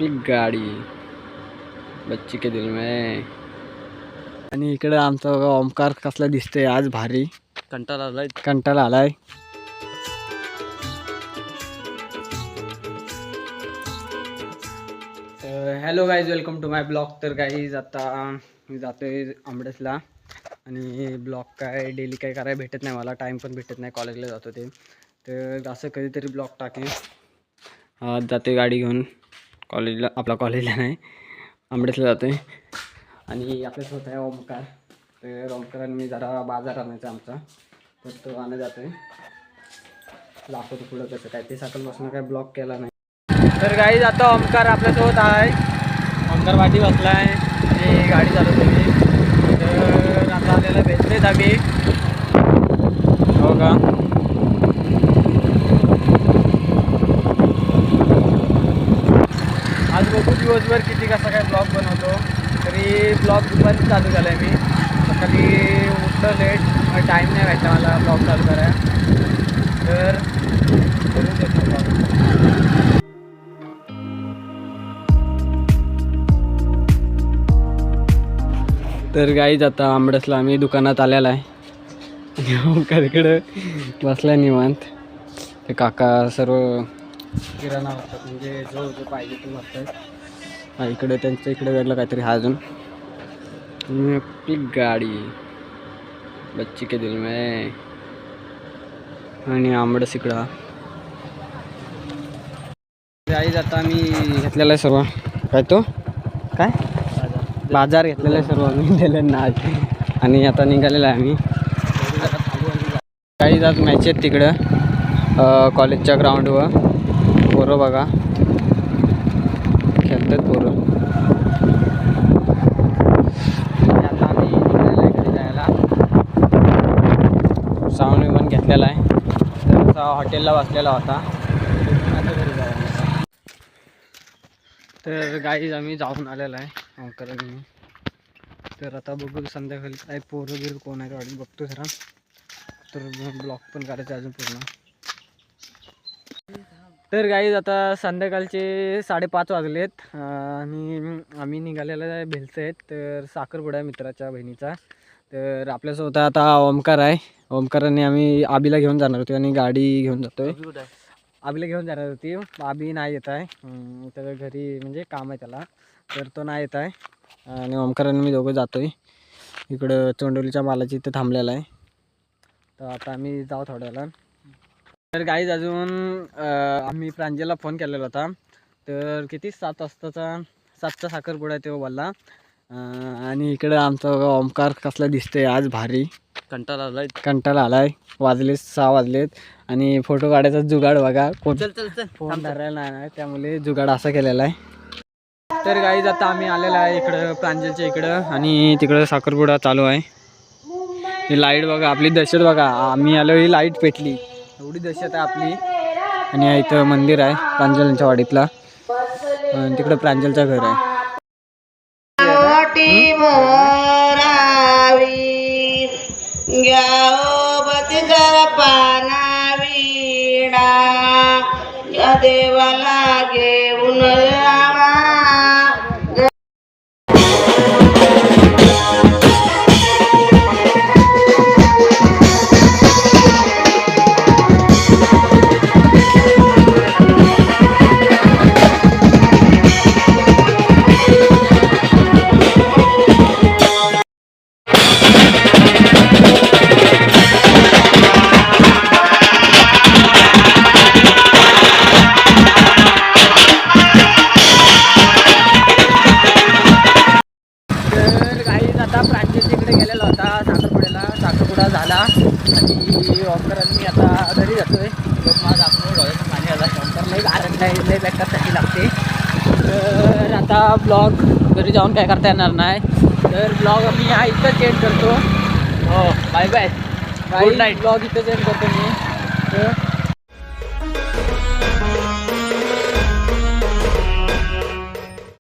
गाडी बच्ची के दिल में. आणि इकडे आमचा ओमकार कसला दिसतोय आज भारी. कंटाळा आलाय. Hello guys, welcome to my blog. तर गाईज आता मी जातोय आंबडसला आणि ब्लॉग काय डेली काय करायला भेटत नाही, मला टाईम पण भेटत नाही, कॉलेजला जातो ते. तर असं कधीतरी ब्लॉग टाकेन. आज जाते गाडी घेऊन कॉलेजला, आपला कॉलेजला नाही आंबडेसला जातोय. आणि आपल्यासोबत आहे ओमकार. तर ओमकार आणि मी जरा बाजार आणायचा आमचा, तर तो आणत जातोय. दाखवतो पुढं कसं काय ते, सकाळपासून काय ब्लॉग केला नाही. तर गाईज आता ओमकार आपल्यासोबत आहे. ओमकार पाठी बसला आहे आणि गाडी चालवतो मी. तर आता आपल्याला भेटलेत आम्ही, हो का. आज बघू दिवसभर किती कसा काय ब्लॉग बनवतो. तरी ब्लॉग पण चालू झाला आहे मी. सकाळी उठलं लेट, टाईम नाही व्हायचा मला ब्लॉग चालू करायला. तर करून देतो ब्लॉग. तर गाईज आता आंबडसला आम्ही दुकानात आलेला आहे आणि ओमकार इकडं बसला निवांत. ते काका सर्व किराणा वाटतात, म्हणजे जो जो पाहिजे तो वाटतात. हा इकडे त्यांच्या इकडे वेगळं काहीतरी हा अजून. गाडी बच्ची के दिल में. आणि आंबडस इकडं. गाईज आता आम्ही घेतलेला आहे सर्व. काय तो काय बाजार घेतलेला आहे सर्व आम्ही दिलं ना. आणि आता निघालेला आहे आम्ही. काही आज मॅच आहेत तिकडं कॉलेजच्या ग्राउंडवर. पोरं बघा खेळतात पोरं. आता आम्ही निघालेला आहे घरी जायला. साऊंड विमान घेतलेला आहे. तर हॉटेलला बसलेला होता. आता घरी जायला. तर गाईज आम्ही जाऊन आलेला आहे ओंकार आणि मी. तर आता बघू संध्याकाळी काय पोरं गिर कोण आहे वाटत बघतो जरा. तर ब्लॉग पण करायचं अजून पूर्ण. तर गाईज आता संध्याकाळचे 5:30 वाजलेत आणि आम्ही निघालेला आहे भेलचं आहेत. तर साखरपुडा आहे मित्राच्या बहिणीचा. तर आपल्यासोबत आता ओमकार आहे. ओमकाराने आम्ही आबीला घेऊन जाणार होतो आणि गाडी घेऊन जातोय. आबीला घेऊन जाणार होती, आबी नाही येत आहे. त्याच्या घरी म्हणजे काम आहे त्याला, तर तो नाही येत आहे. आणि ओमकाराने मी दोघं जातोय. इकडं चोंडोलीच्या मालाची इथं थांबलेला आहे. तर आता आम्ही जाऊ थोड्याला. तर गाईज अजून आम्ही प्रांजलला फोन केलेला होता. तर किती 7 वाजताचा 7चा साखरपुडा आहे तो बोलला. आणि इकडं आमचा ओमकार कसला दिसतोय आज भारी. कंटाळा आलाय. वाजले 6 वाजलेत आणि फोटो काढायचा जुगाड बघा. फोन धरायला नाही, त्यामुळे जुगाड असा केलेला आहे. तर गाईज आता आम्ही आलेला आहे इकडं प्रांजलच्या इकडं आणि तिकडं साखरपुडा चालू आहे. ही लाईट बघा, आपली दहशत बघा. आम्ही आलो ही लाईट पेटली, एवढी दहशत आहे आपली. आणि इथं मंदिर आहे प्रांजलच्या वाडीतला. तिकडं प्रांजलचं घर आहे. देवाला घेऊन साखरपुडा झाला आणि ओमकारांनी आता घरी जातोय. माझा आपण डोळ्याचं पाणी आला. ओमकारलाही कारण नाही, लय बॅकअपसाठी लागते. तर आता ब्लॉग घरी जाऊन काय करता येणार नाही. तर ब्लॉग मी हा इथं चेंज करतो. हो bye bye. Good night. Blog इथं चेंज करतो मी. तर